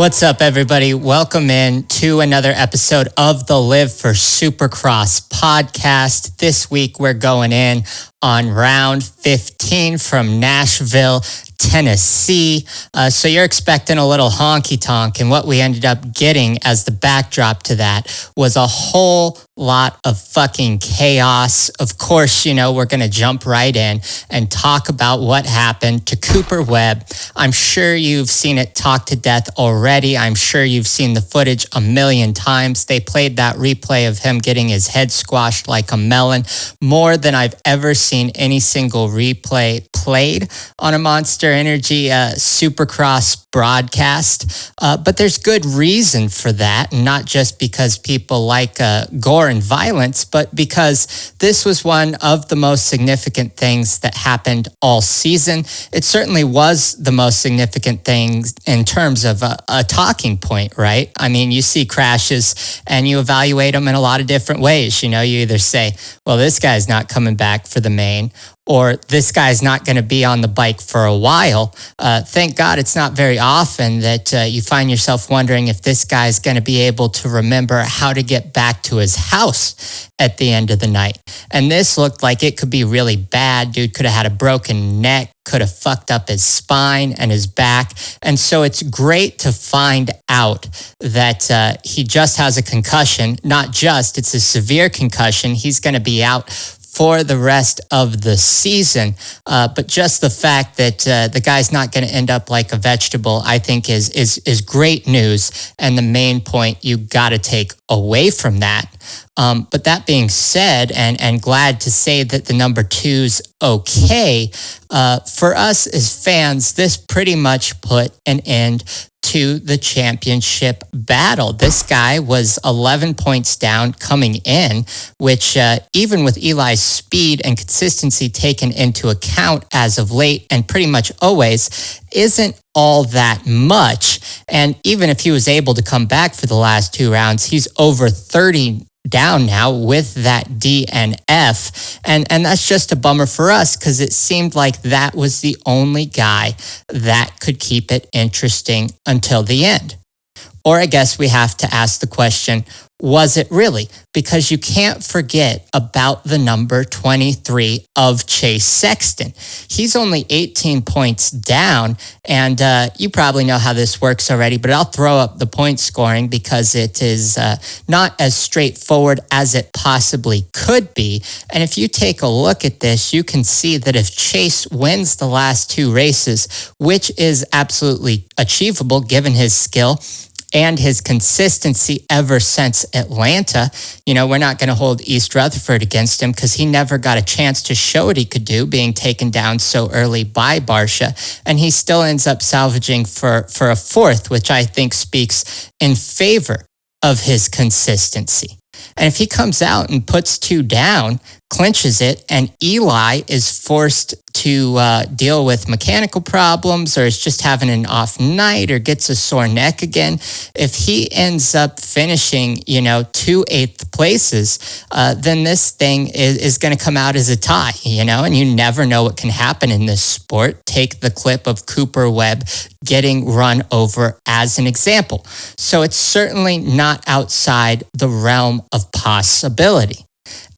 What's up, everybody? Welcome in to another episode of the Live for Supercross podcast. This week, we're going in on round 15 from Nashville, Tennessee. So you're expecting a little honky tonk, and what we ended up getting as the backdrop to that was a whole lot of fucking chaos. Of course, you know, we're going to jump right in and talk about what happened to Cooper Webb. I'm sure you've seen it talked to death already. I'm sure you've seen the footage a million times. They played that replay of him getting his head squashed like a melon more than I've ever seen any single replay played on a Monster Energy Supercross broadcast. But there's good reason for that, not just because people like gore and violence, but because this was one of the most significant things that happened all season. It certainly was the most significant thing in terms of a talking point, right? I mean, you see crashes and you evaluate them in a lot of different ways. You know, you either say, well, this guy's not coming back for the main, or this guy's not going to be on the bike for a while. Thank God it's not very often that you find yourself wondering if this guy's going to be able to remember how to get back to his house at the end of the night. And this looked like it could be really bad. Dude could have had a broken neck, could have fucked up his spine and his back. And so it's great to find out that he just has a concussion. Not just, it's a severe concussion. He's going to be out for the rest of the season. But just the fact that the guy's not going to end up like a vegetable, I think is great news. And the main point you got to take away from that. But that being said, and glad to say that the number two's okay, for us as fans, this pretty much put an end to the championship battle. This guy was 11 points down coming in, which even with Eli's speed and consistency taken into account as of late and pretty much always, isn't all that much. And even if he was able to come back for the last two rounds, he's over 30 down now with that DNF. And that's just a bummer for us because it seemed like that was the only guy that could keep it interesting until the end. Or I guess we have to ask the question, was it really? Because you can't forget about the number 23 of Chase Sexton. He's only 18 points down, and you probably know how this works already, but I'll throw up the point scoring because it is not as straightforward as it possibly could be. And if you take a look at this, you can see that if Chase wins the last two races, which is absolutely achievable given his skill and his consistency ever since Atlanta. You know, we're not going to hold East Rutherford against him because he never got a chance to show what he could do being taken down so early by Barcia. And he still ends up salvaging for a fourth, which I think speaks in favor of his consistency. And if he comes out and puts two down, clinches it, and Eli is forced to deal with mechanical problems or is just having an off night or gets a sore neck again, if he ends up finishing, you know, 2 8th places, then this thing is going to come out as a tie, you know, and you never know what can happen in this sport. Take the clip of Cooper Webb getting run over as an example. So it's certainly not outside the realm of possibility.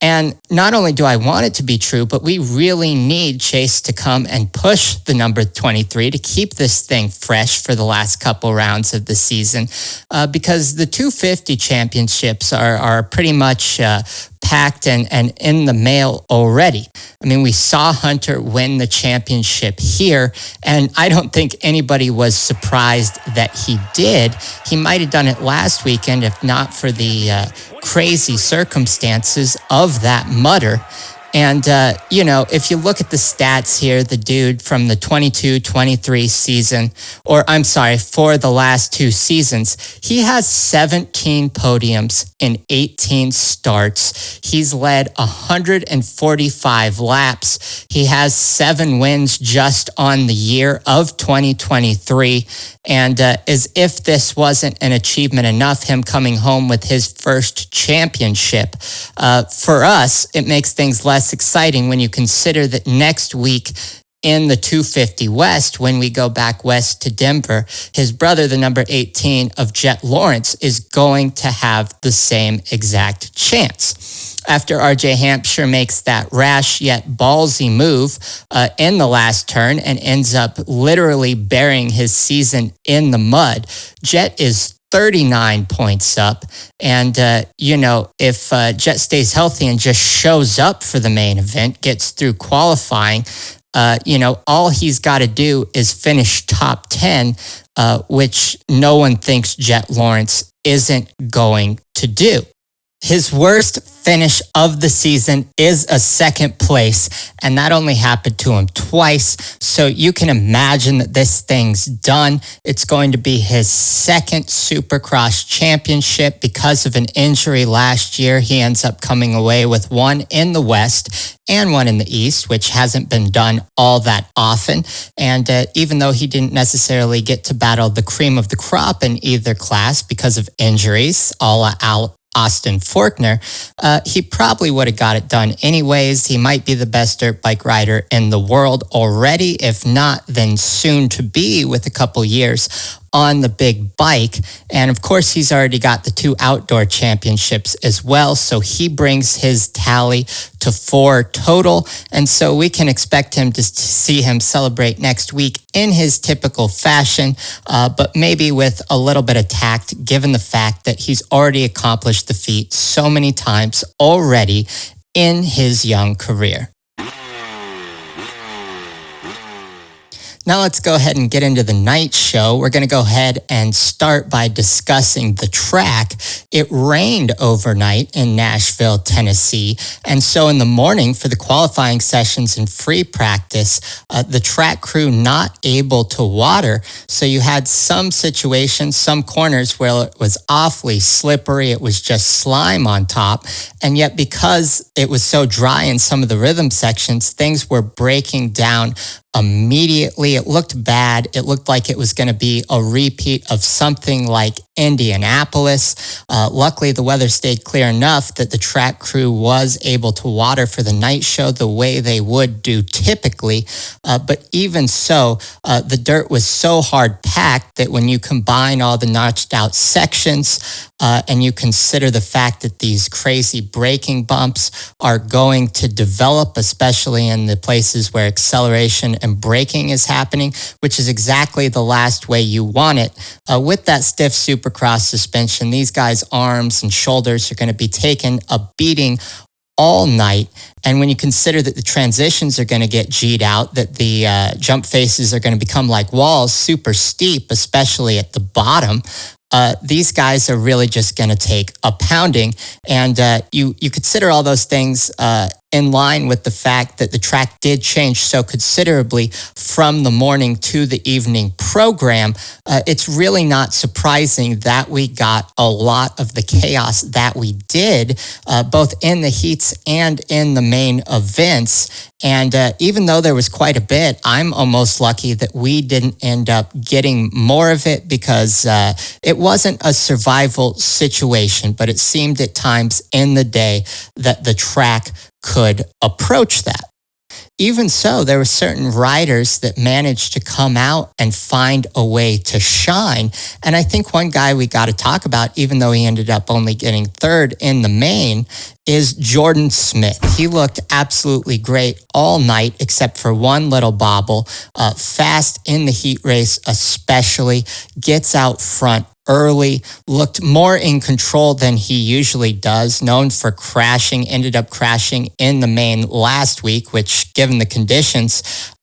And not only do I want it to be true, but we really need Chase to come and push the number 23 to keep this thing fresh for the last couple rounds of the season, because the 250 championships are pretty much packed and in the mail already. I mean, we saw Hunter win the championship here, and I don't think anybody was surprised that he did. He might have done it last weekend if not for the crazy circumstances of that mutter. And, you know, if you look at the stats here, the dude from the 22-23 season, or I'm sorry, for the last two seasons, he has 17 podiums in 18 starts. He's led 145 laps. He has 7 wins just on the year of 2023. And as if this wasn't an achievement enough, him coming home with his first championship, for us, it makes things less exciting when you consider that next week in the 250 West, when we go back west to Denver, his brother, the number 18 of Jet Lawrence, is going to have the same exact chance. After RJ Hampshire makes that rash yet ballsy move in the last turn and ends up literally burying his season in the mud, Jet is 39 points up. And, if Jet stays healthy and just shows up for the main event, gets through qualifying, all he's got to do is finish top 10, which no one thinks Jet Lawrence isn't going to do. His worst finish of the season is a second place, and that only happened to him twice. So you can imagine that this thing's done. It's going to be his second Supercross championship because of an injury last year. He ends up coming away with one in the West and one in the East, which hasn't been done all that often. And even though he didn't necessarily get to battle the cream of the crop in either class because of injuries, a la Austin Faulkner, he probably would have got it done anyways. He might be the best dirt bike rider in the world already. If not, then soon to be with a couple years on the big bike. And of course, he's already got the 2 outdoor championships as well. So he brings his tally to 4 total. And so we can expect him to see him celebrate next week in his typical fashion, but maybe with a little bit of tact, given the fact that he's already accomplished the feat so many times already in his young career. Now let's go ahead and get into the night show. We're going to go ahead and start by discussing the track. It rained overnight in Nashville, Tennessee. And so in the morning for the qualifying sessions and free practice, the track crew not able to water. So you had some situations, some corners where it was awfully slippery. It was just slime on top. And yet because it was so dry in some of the rhythm sections, things were breaking down immediately. It looked bad. It looked like it was going to be a repeat of something like Indianapolis. Luckily, the weather stayed clear enough that the track crew was able to water for the night show the way they would do typically. But even so, the dirt was so hard packed that when you combine all the notched out sections and you consider the fact that these crazy braking bumps are going to develop, especially in the places where acceleration and braking is happening, which is exactly the last way you want it. With that stiff Supercross suspension, these guys' arms and shoulders are going to be taking a beating all night. And when you consider that the transitions are going to get G'd out, that the jump faces are going to become like walls, super steep, especially at the bottom, these guys are really just going to take a pounding. And you consider all those things in line with the fact that the track did change so considerably from the morning to the evening program. It's really not surprising that we got a lot of the chaos that we did, both in the heats and in the main events. And even though there was quite a bit, I'm almost lucky that we didn't end up getting more of it because it wasn't a survival situation, but it seemed at times in the day that the track could approach that. Even so, there were certain riders that managed to come out and find a way to shine. And I think one guy we got to talk about, even though he ended up only getting third in the main, is Jordan Smith. He looked absolutely great all night, except for one little bobble. Fast in the heat race especially, gets out front early, looked more in control than he usually does, known for crashing, ended up crashing in the main last week, which given the conditions,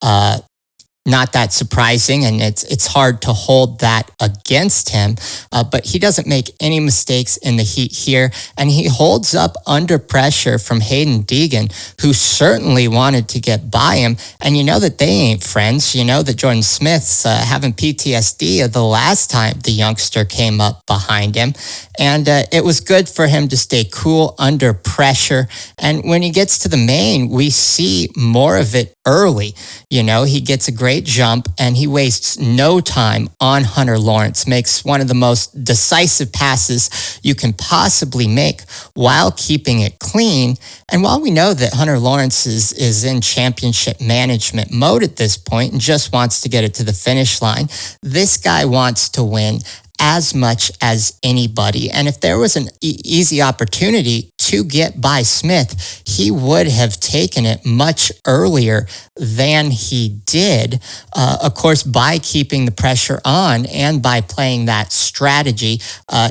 not that surprising, and it's hard to hold that against him, but he doesn't make any mistakes in the heat here, and he holds up under pressure from Hayden Deegan, who certainly wanted to get by him, and you know that they ain't friends. You know that Jordan Smith's having PTSD of the last time the youngster came up behind him, and it was good for him to stay cool under pressure, and when he gets to the main, we see more of it early. You know, he gets a great great jump, and he wastes no time on Hunter Lawrence, makes one of the most decisive passes you can possibly make while keeping it clean. And while we know that Hunter Lawrence is in championship management mode at this point and just wants to get it to the finish line, this guy wants to win as much as anybody. And if there was an easy opportunity to get by Smith, he would have taken it much earlier than he did. Of course, by keeping the pressure on and by playing that strategy,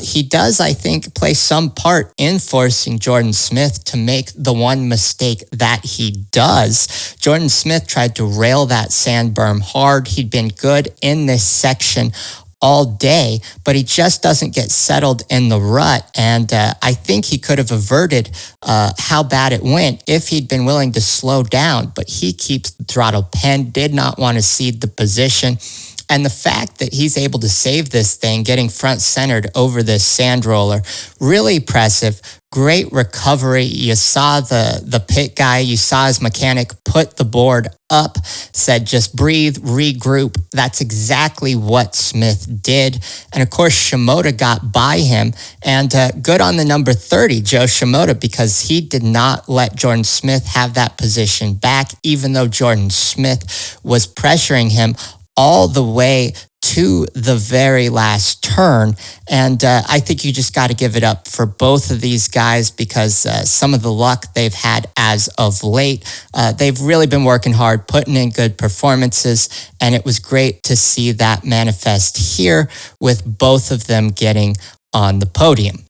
he does, I think, play some part in forcing Jordan Smith to make the one mistake that he does. Jordan Smith tried to rail that sand berm hard. He'd been good in this section all day, but he just doesn't get settled in the rut. And I think he could have averted how bad it went if he'd been willing to slow down, but he keeps the throttle pen, did not want to cede the position. And the fact that he's able to save this thing, getting front centered over this sand roller, really impressive. Great recovery. You saw the pit guy, you saw his mechanic put the board up, said just breathe, regroup. That's exactly what Smith did. And of course, Shimoda got by him, and good on the number 30, Joe Shimoda, because he did not let Jordan Smith have that position back, even though Jordan Smith was pressuring him all the way to the very last turn. And I think you just got to give it up for both of these guys, because some of the luck they've had as of late, they've really been working hard, putting in good performances, and it was great to see that manifest here with both of them getting on the podium.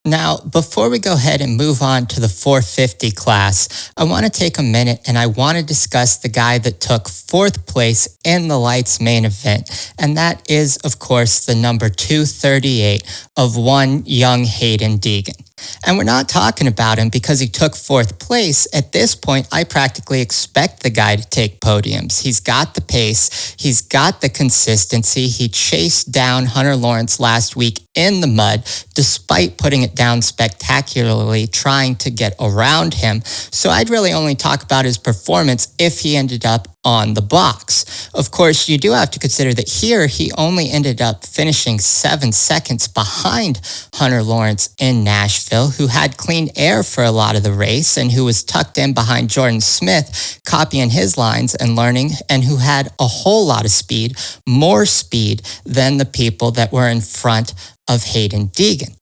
Now, before we go ahead and move on to the 450 class, I want to take a minute and I want to discuss the guy that took fourth place in the lights main event. And that is, of course, the number 238 of one young Hayden Deegan. And we're not talking about him because he took fourth place. At this point, I practically expect the guy to take podiums. He's got the pace. He's got the consistency. He chased down Hunter Lawrence last week in the mud, despite putting it down spectacularly, trying to get around him. So I'd really only talk about his performance if he ended up on the box. Of course, you do have to consider that here he only ended up finishing 7 seconds behind Hunter Lawrence in Nashville, who had clean air for a lot of the race and who was tucked in behind Jordan Smith, copying his lines and learning, and who had a whole lot of speed, more speed than the people that were in front of Hayden Deegan.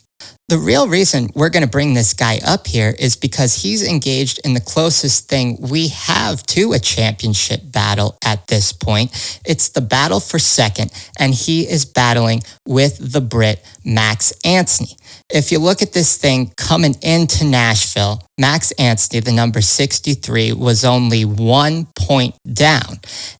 The real reason we're going to bring this guy up here is because he's engaged in the closest thing we have to a championship battle at this point. It's the battle for second, and he is battling with the Brit Max Anthony. If you look at this thing coming into Nashville, Max Anthony, the number 63, was only 1 point down.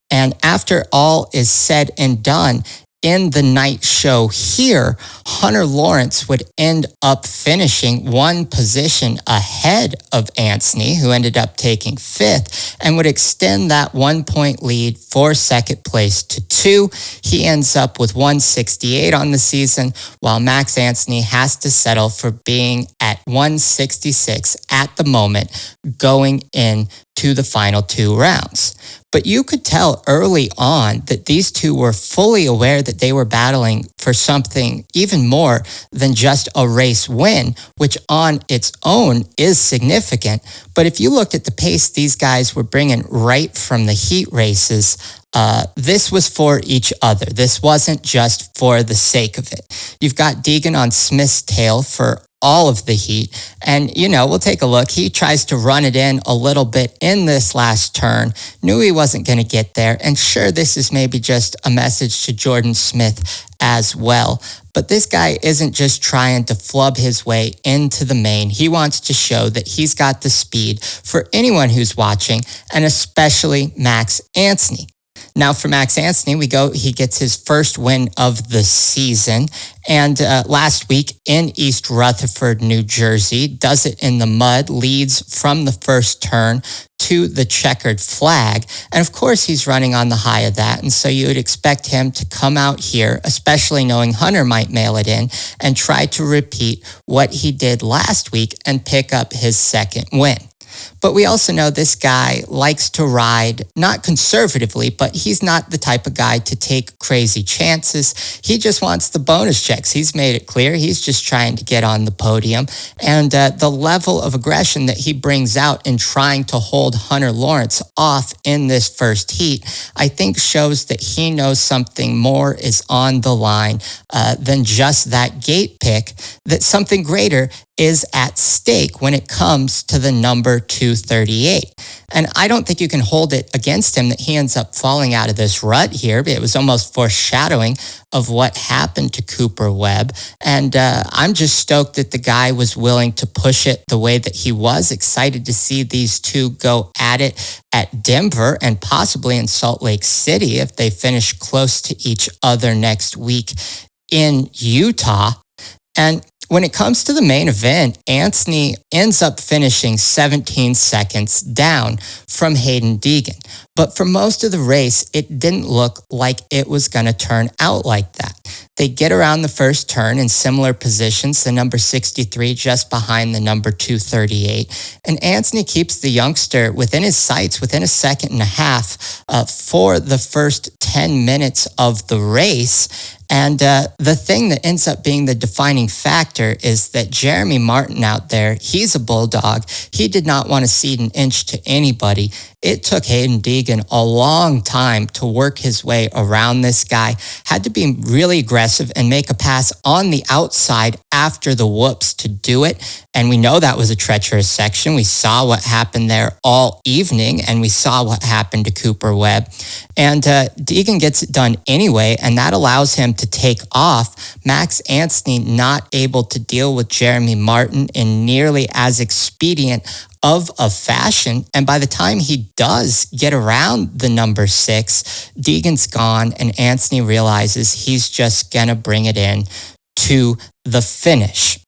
And after all is said and done, in the night show here, Hunter Lawrence would end up finishing one position ahead of Anthony, who ended up taking fifth, and would extend that 1 point lead for second place to 2. He ends up with 168 on the season, while Max Anthony has to settle for being at 166 at the moment going in to the final 2 rounds. But you could tell early on that these two were fully aware that they were battling for something even more than just a race win, which on its own is significant. But if you looked at the pace these guys were bringing right from the heat races, this was for each other. This wasn't just for the sake of it. You've got Deegan on Smith's tail for all of the heat. And, we'll take a look. He tries to run it in a little bit in this last turn. Knew he wasn't going to get there. And sure, this is maybe just a message to Jordan Smith as well. But this guy isn't just trying to flub his way into the main. He wants to show that he's got the speed for anyone who's watching, and especially Max Anthony. Now for Max Anthony, he gets his first win of the season. And last week in East Rutherford, New Jersey, does it in the mud, leads from the first turn to the checkered flag. And of course, he's running on the high of that. And so you would expect him to come out here, especially knowing Hunter might mail it in, and try to repeat what he did last week and pick up his second win. But we also know this guy likes to ride, not conservatively, but he's not the type of guy to take crazy chances. He just wants the bonus checks. He's made it clear. He's just trying to get on the podium. And the level of aggression that he brings out in trying to hold Hunter Lawrence off in this first heat, I think shows that he knows something more is on the line than just that gate pick, that something greater is at stake when it comes to the number 238. And I don't think you can hold it against him that he ends up falling out of this rut here. It was almost foreshadowing of what happened to Cooper Webb. And I'm just stoked that the guy was willing to push it the way that he was. Excited to see these two go at it at Denver and possibly in Salt Lake City if they finish close to each other next week in Utah. And when it comes to the main event, Anthony ends up finishing 17 seconds down from Hayden Deegan. But for most of the race, it didn't look like it was going to turn out like that. They get around the first turn in similar positions, the number 63 just behind the number 238. And Anthony keeps the youngster within his sights within a second and a half for the first 10 minutes of the race. And the thing that ends up being the defining factor is that Jeremy Martin out there, he's a bulldog. He did not want to cede an inch to anybody. It took Hayden Deegan a long time to work his way around this guy. Had to be really aggressive and make a pass on the outside after the whoops to do it. And we know that was a treacherous section. We saw what happened there all evening, and we saw what happened to Cooper Webb. And Deegan gets it done anyway, and that allows him to take off. Max Anthony not able to deal with Jeremy Martin in nearly as expedient of a fashion. And by the time he does get around the number 6, Deegan's gone, and Anthony realizes he's just going to bring it in to the finish.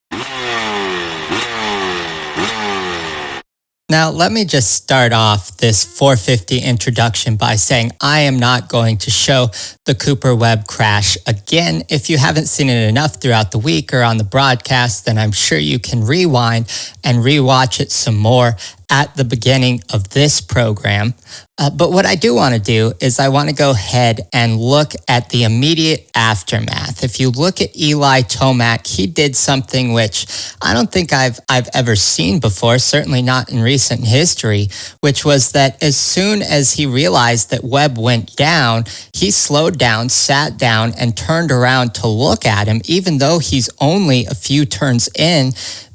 Now, let me just start off this 450 introduction by saying I am not going to show the Cooper Webb crash again. If you haven't seen it enough throughout the week or on the broadcast, then I'm sure you can rewind and rewatch it some more at the beginning of this program. But what I do want to do is I want to go ahead and look at the immediate aftermath. If you look at Eli Tomac, he did something which I don't think I've ever seen before, certainly not in recent history, which was that as soon as he realized that Webb went down, he slowed down, sat down, and turned around to look at him, even though he's only a few turns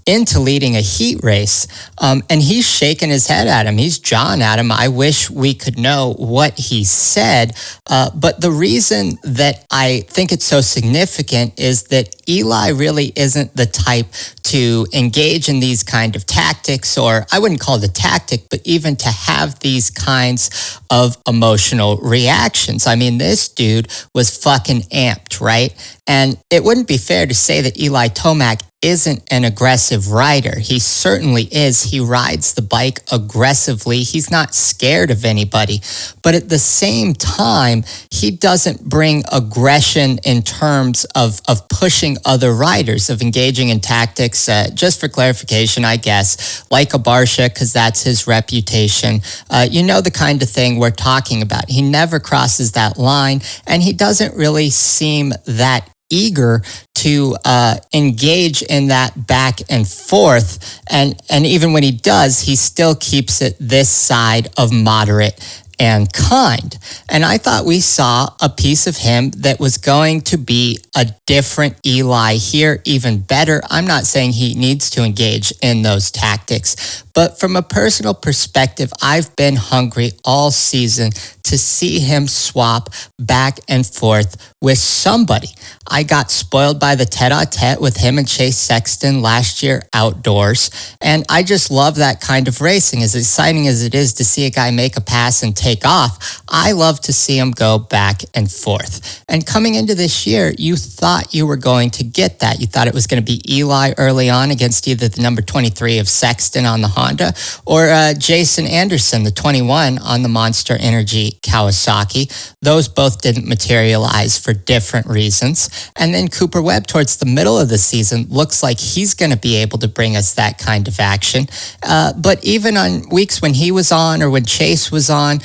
into leading a heat race. And he's shaking his head at him. He's jawing at him. I wish we could know what he said. But the reason that I think it's so significant is that Eli really isn't the type to engage in these kind of tactics, or I wouldn't call it a tactic, but even to have these kinds of emotional reactions. I mean, this dude was fucking amped, right? And it wouldn't be fair to say that Eli Tomac isn't an aggressive rider. He certainly is. He rides the bike aggressively. He's not scared of anybody. But at the same time, he doesn't bring aggression in terms of pushing other riders, of engaging in tactics. Just for clarification, I guess, like a Barsha, because that's his reputation. You know the kind of thing we're talking about. He never crosses that line, and he doesn't really seem that eager to engage in that back and forth. And even when he does, he still keeps it this side of moderate and kind. And I thought we saw a piece of him that was going to be a different Eli here, even better. I'm not saying he needs to engage in those tactics, but from a personal perspective, I've been hungry all season to see him swap back and forth with somebody. I got spoiled by the tete-a-tete with him and Chase Sexton last year outdoors, and I just love that kind of racing. As exciting as it is to see a guy make a pass and take off, I love to see him go back and forth. And coming into this year, you thought you were going to get that. You thought it was going to be Eli early on against either the number 23 of Sexton on the Honda, or Jason Anderson, the 21 on the Monster Energy Kawasaki. Those both didn't materialize for different reasons. And then Cooper Webb towards the middle of the season looks like he's going to be able to bring us that kind of action. But even on weeks when he was on or when Chase was on,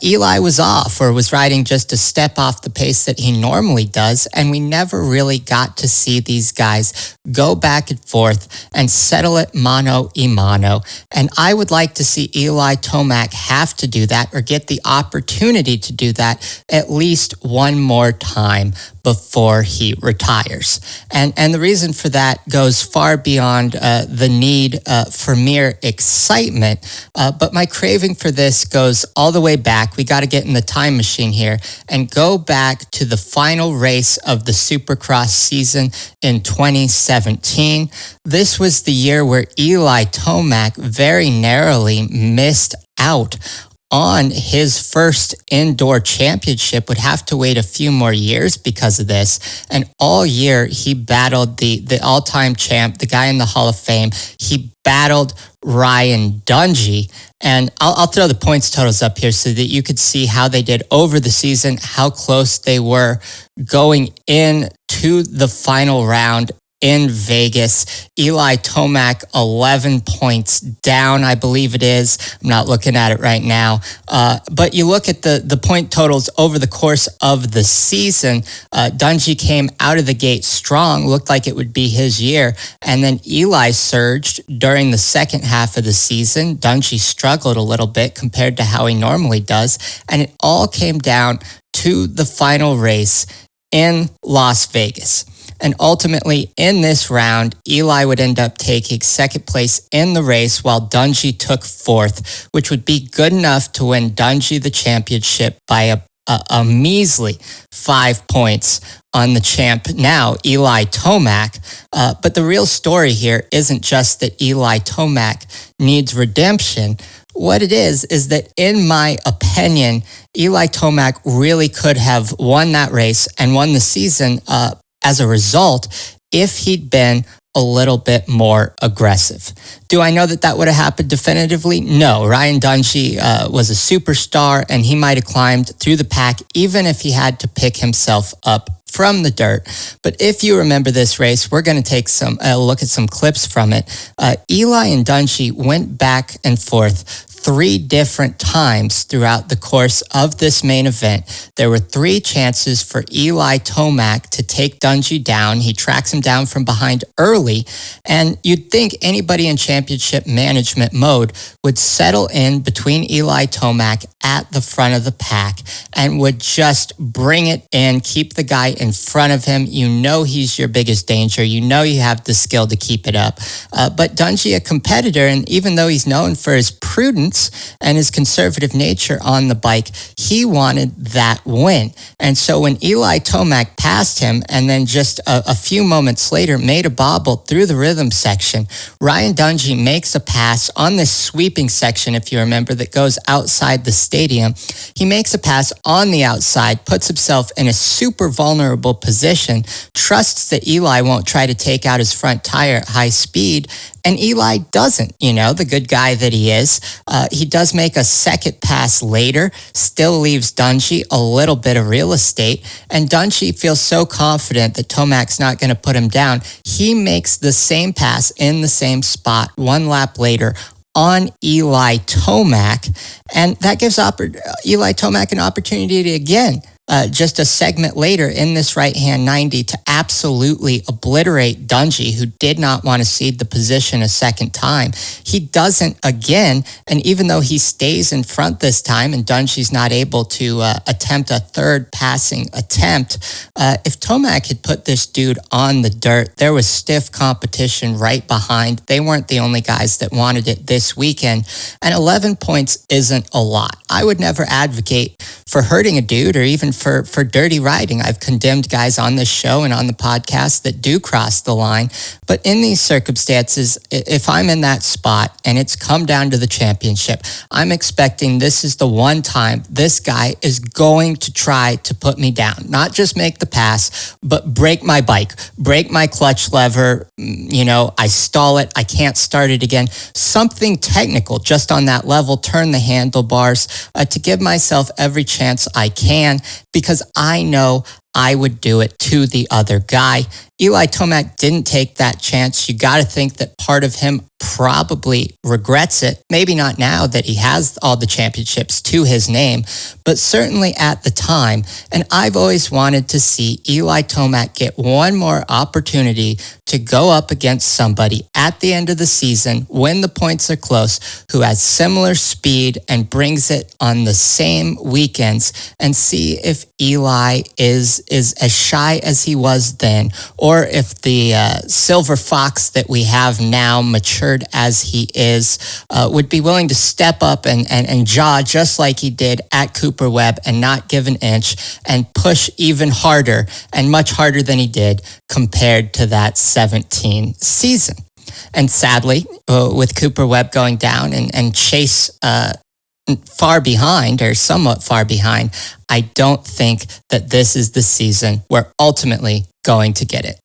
Eli was off or was riding just a step off the pace that he normally does. And we never really got to see these guys go back and forth and settle it mano a mano. And I would like to see Eli Tomac have to do that or get the opportunity to do that at least one more time before he retires. And the reason for that goes far beyond the need for mere excitement, but my craving for this goes all the way back. We got to get in the time machine here and go back to the final race of the Supercross season in 2017. This was the year where Eli Tomac very narrowly missed out on his first indoor championship, would have to wait a few more years because of this. And all year he battled the all-time champ, the guy in the Hall of Fame. He battled Ryan Dungey. And I'll throw the points totals up here so that you could see how they did over the season, how close they were going into the final round in Vegas. Eli Tomac, 11 points down, I believe it is. I'm not looking at it right now. But you look at the point totals over the course of the season. Dungey came out of the gate strong, looked like it would be his year. And then Eli surged during the second half of the season. Dungey struggled a little bit compared to how he normally does. And it all came down to the final race in Las Vegas. And ultimately, in this round, Eli would end up taking second place in the race while Dungey took fourth, which would be good enough to win Dungey the championship by a measly 5 points on the champ now, Eli Tomac. But the real story here isn't just that Eli Tomac needs redemption. What it is that, in my opinion, Eli Tomac really could have won that race and won the season as a result if he'd been a little bit more aggressive. Do I know that would have happened definitively? No. Ryan Dungey was a superstar, and he might have climbed through the pack even if he had to pick himself up from the dirt. But if you remember this race, we're going to take a look at some clips from it. Eli and Dungey went back and forth 3 different times throughout the course of this main event. There were 3 chances for Eli Tomac to take Dungey down. He tracks him down from behind early, and you'd think anybody in championship management mode would settle in between Eli Tomac at the front of the pack and would just bring it in, keep the guy in front of him. You know he's your biggest danger. You know you have the skill to keep it up. But Dungey, a competitor, and even though he's known for his prudence and his conservative nature on the bike, he wanted that win. And so when Eli Tomac passed him and then just a few moments later made a bobble through the rhythm section, Ryan Dungey makes a pass on this sweeping section, if you remember, that goes outside the stadium. He makes a pass on the outside, puts himself in a super vulnerable position, trusts that Eli won't try to take out his front tire at high speed, and Eli doesn't, the good guy that he is. He does make a second pass later, still leaves Dungey a little bit of real estate, and Dungey feels so confident that Tomac's not going to put him down. He makes the same pass in the same spot 1 lap later on Eli Tomac, and that gives Eli Tomac an opportunity to again, just a segment later in this right-hand 90, to absolutely obliterate Dungey, who did not want to cede the position a second time. He doesn't again, and even though he stays in front this time and Dungey's not able to attempt a third passing attempt, if Tomac had put this dude on the dirt, there was stiff competition right behind. They weren't the only guys that wanted it this weekend, and 11 points isn't a lot. I would never advocate for hurting a dude or even for dirty riding. I've condemned guys on this show and on the podcast that do cross the line. But in these circumstances, if I'm in that spot and it's come down to the championship, I'm expecting this is the one time this guy is going to try to put me down. Not just make the pass, but break my bike, break my clutch lever. I stall it. I can't start it again. Something technical just on that level, turn the handlebars to give myself every chance I can, because I know I would do it to the other guy. Eli Tomac didn't take that chance. You got to think that part of him probably regrets it. Maybe not now that he has all the championships to his name, but certainly at the time. And I've always wanted to see Eli Tomac get one more opportunity to go up against somebody at the end of the season when the points are close, who has similar speed and brings it on the same weekends, and see if Eli is as shy as he was then, or if the silver fox that we have now, matured as he is, would be willing to step up and jaw just like he did at Cooper Webb and not give an inch and push even harder and much harder than he did compared to that 17 season. And sadly, with Cooper Webb going down and Chase far behind, or somewhat far behind, I don't think that this is the season we're ultimately going to get it.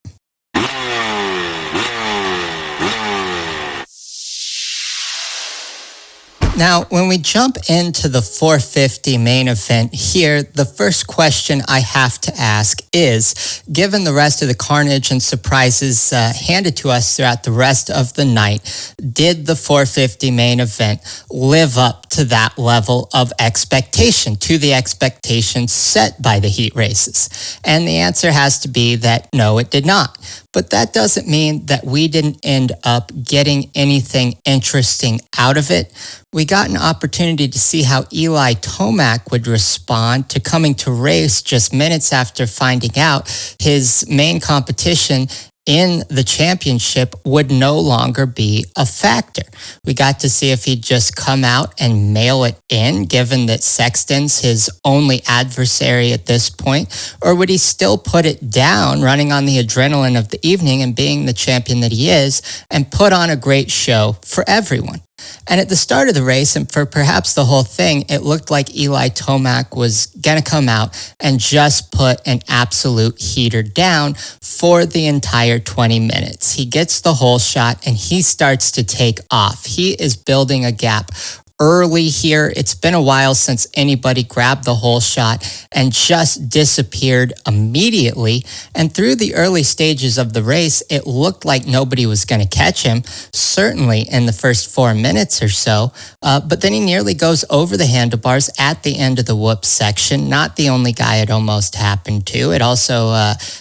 Now, when we jump into the 450 main event here, the first question I have to ask is, given the rest of the carnage and surprises handed to us throughout the rest of the night, did the 450 main event live up to that level of expectation, to the expectations set by the heat races? And the answer has to be that no, it did not. But that doesn't mean that we didn't end up getting anything interesting out of it. We got an opportunity to see how Eli Tomac would respond to coming to race just minutes after finding out his main competition in the championship would no longer be a factor. We got to see if he'd just come out and mail it in, given that Sexton's his only adversary at this point, or would he still put it down, running on the adrenaline of the evening and being the champion that he is, and put on a great show for everyone? And at the start of the race, and for perhaps the whole thing, it looked like Eli Tomac was going to come out and just put an absolute heater down for the entire 20 minutes. He gets the whole shot and he starts to take off. He is building a gap early here. It's been a while since anybody grabbed the whole shot and just disappeared immediately. And through the early stages of the race, it looked like nobody was going to catch him, certainly in the first 4 minutes or so. But then he nearly goes over the handlebars at the end of the whoop section. Not the only guy it almost happened to. It also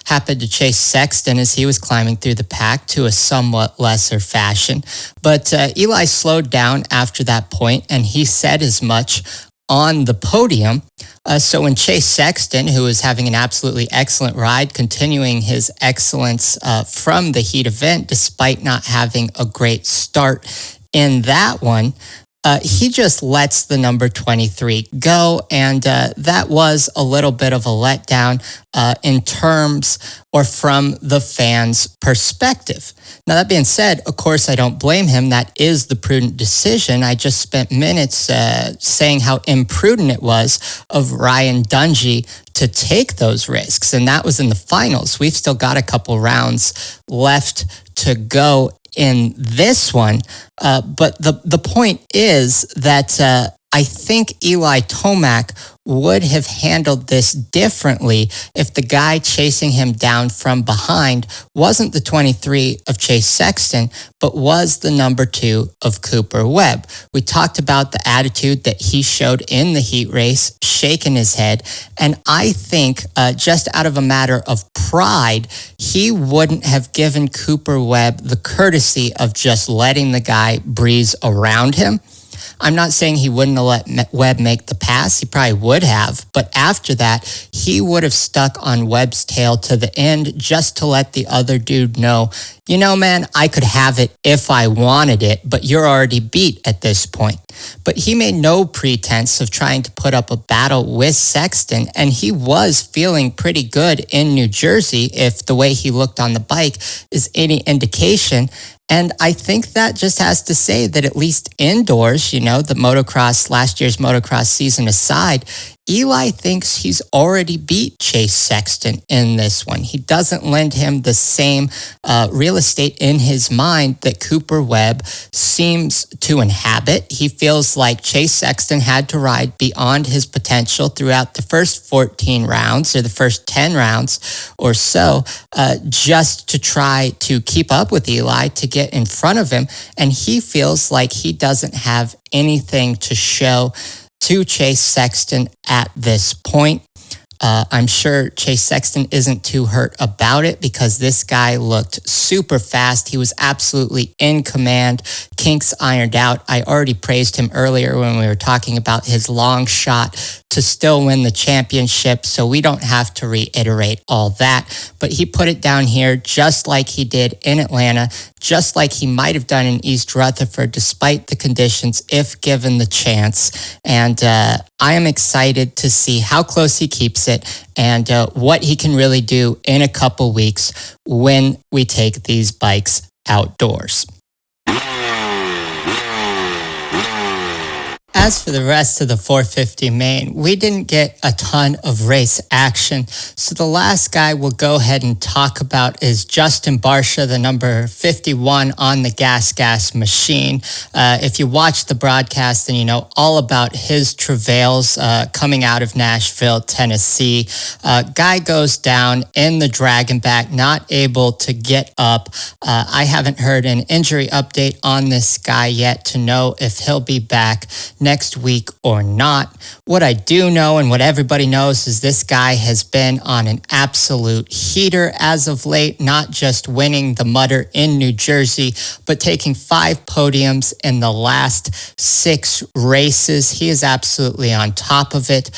happened to Chase Sexton as he was climbing through the pack to a somewhat lesser fashion. But Eli slowed down after that point, and he said as much on the podium. So when Chase Sexton, who was having an absolutely excellent ride, continuing his excellence from the heat event, despite not having a great start in that one, he just lets the number 23 go, and that was a little bit of a letdown in terms or from the fans' perspective. Now, that being said, of course, I don't blame him. That is the prudent decision. I just spent minutes saying how imprudent it was of Ryan Dungey to take those risks, and that was in the finals. We've still got a couple rounds left to go in this one. But the point is that I think Eli Tomac would have handled this differently if the guy chasing him down from behind wasn't the 23 of Chase Sexton, but was the number 2 of Cooper Webb. We talked about the attitude that he showed in the heat race, shaking his head, and I think just out of a matter of pride, he wouldn't have given Cooper Webb the courtesy of just letting the guy breeze around him. I'm not saying he wouldn't have let Webb make the pass. He probably would have. But after that, he would have stuck on Webb's tail to the end just to let the other dude know, you know, man, I could have it if I wanted it, but you're already beat at this point. But he made no pretense of trying to put up a battle with Sexton, and he was feeling pretty good in New Jersey if the way he looked on the bike is any indication. And I think that just has to say that at least indoors, the last year's motocross season aside, Eli thinks he's already beat Chase Sexton in this one. He doesn't lend him the same real estate in his mind that Cooper Webb seems to inhabit. He feels like Chase Sexton had to ride beyond his potential throughout the first 14 rounds or the first 10 rounds or so, just to try to keep up with Eli, to get in front of him. And he feels like he doesn't have anything to show to Chase Sexton at this point. I'm sure Chase Sexton isn't too hurt about it because this guy looked super fast. He was absolutely in command. Kinks ironed out. I already praised him earlier when we were talking about his long shot to still win the championship, so we don't have to reiterate all that. But he put it down here just like he did in Atlanta, just like he might have done in East Rutherford, despite the conditions, if given the chance. And I am excited to see how close he keeps it and what he can really do in a couple weeks when we take these bikes outdoors. As for the rest of the 450 main, we didn't get a ton of race action. So the last guy we'll go ahead and talk about is Justin Barcia, the number 51 on the gas machine. If you watch the broadcast, then you know all about his travails coming out of Nashville, Tennessee. Guy goes down in the Dragon back, not able to get up. I haven't heard an injury update on this guy yet to know if he'll be back next week or not. What I do know and what everybody knows is this guy has been on an absolute heater as of late, not just winning the Mutter in New Jersey, but taking 5 podiums in the last 6 races. He is absolutely on top of it.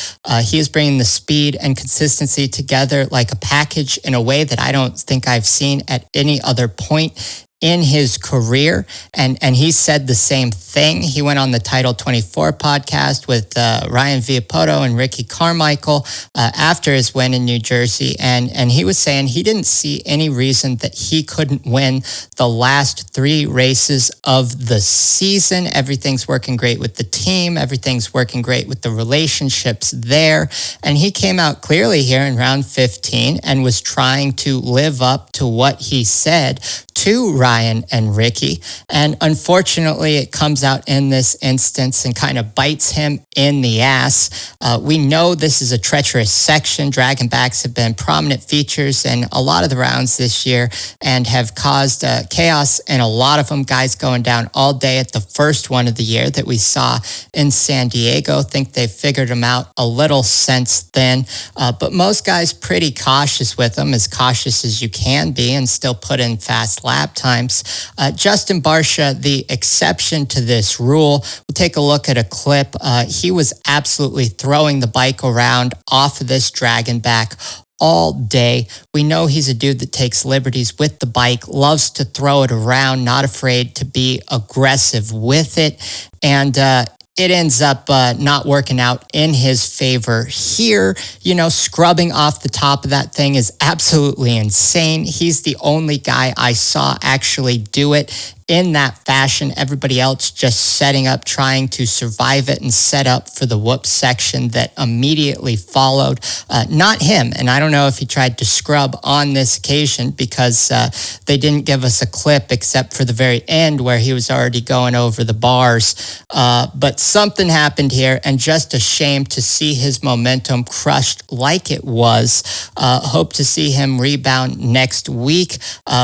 He is bringing the speed and consistency together like a package in a way that I don't think I've seen at any other point in his career, and he said the same thing. He went on the Title 24 podcast with Ryan Viapoto and Ricky Carmichael after his win in New Jersey, and he was saying he didn't see any reason that he couldn't win the last 3 races of the season. Everything's working great with the team. Everything's working great with the relationships there, and he came out clearly here in round 15 and was trying to live up to what he said to Ryan and Ricky. And unfortunately, it comes out in this instance and kind of bites him in the ass. We know this is a treacherous section. Dragon backs have been prominent features in a lot of the rounds this year and have caused chaos in a lot of them. Guys going down all day at the first one of the year that we saw in San Diego. Think they've figured them out a little since then. But most guys pretty cautious with them, as cautious as you can be, and still put in fast lap times. Justin Barcia, the exception to this rule. We'll take a look at a clip. He was absolutely throwing the bike around off of this Dragon back all day. We know he's a dude that takes liberties with the bike, loves to throw it around, not afraid to be aggressive with it. And it ends up not working out in his favor here. Scrubbing off the top of that thing is absolutely insane. He's the only guy I saw actually do it in that fashion. Everybody else just setting up, trying to survive it and set up for the whoop section that immediately followed. Not him. And I don't know if he tried to scrub on this occasion because they didn't give us a clip except for the very end where he was already going over the bars. But something happened here, and just a shame to see his momentum crushed like it was. Hope to see him rebound next week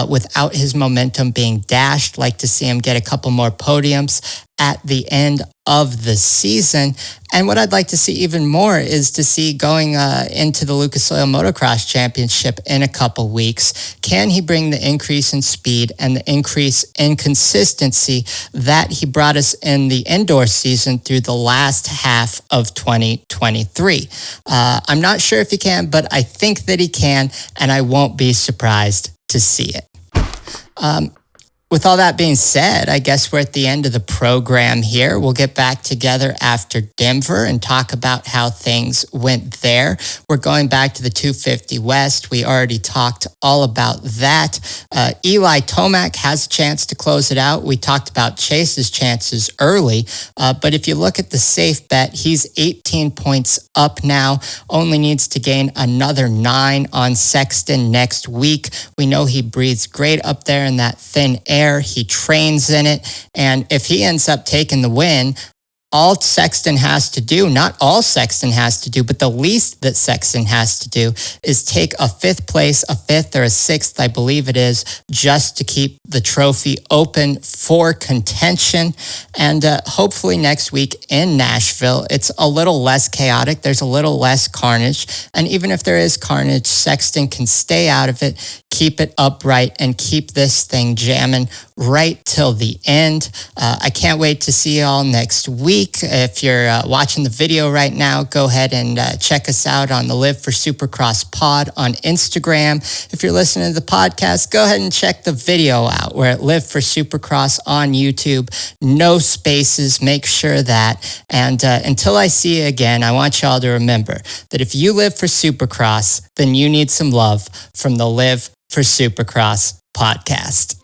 without his momentum being dashed. Like to see him get a couple more podiums at the end of the season. And what I'd like to see even more is to see going into the Lucas Oil Motocross Championship in a couple weeks. Can he bring the increase in speed and the increase in consistency that he brought us in the indoor season through the last half of 2023? I'm not sure if he can, but I think that he can, and I won't be surprised to see it. With all that being said, I guess we're at the end of the program here. We'll get back together after Denver and talk about how things went there. We're going back to the 250 West. We already talked all about that. Eli Tomac has a chance to close it out. We talked about Chase's chances early, but if you look at the safe bet, he's 18 points up now, only needs to gain another 9 on Sexton next week. We know he breathes great up there in that thin air. He trains in it. And if he ends up taking the win, all Sexton has to do, not all Sexton has to do, but the least that Sexton has to do is take a 5th place, a 5th or a 6th, I believe it is, just to keep the trophy open for contention. And hopefully next week in Nashville, it's a little less chaotic. There's a little less carnage. And even if there is carnage, Sexton can stay out of it, keep it upright, and keep this thing jamming right till the end. I can't wait to see you all next week. If you're watching the video right now, go ahead and check us out on the Live for Supercross pod on Instagram. If you're listening to the podcast, go ahead and check the video out. We're at Live for Supercross on YouTube. No spaces, make sure that. And until I see you again, I want y'all to remember that if you live for Supercross, then you need some love from the Live for Supercross podcast.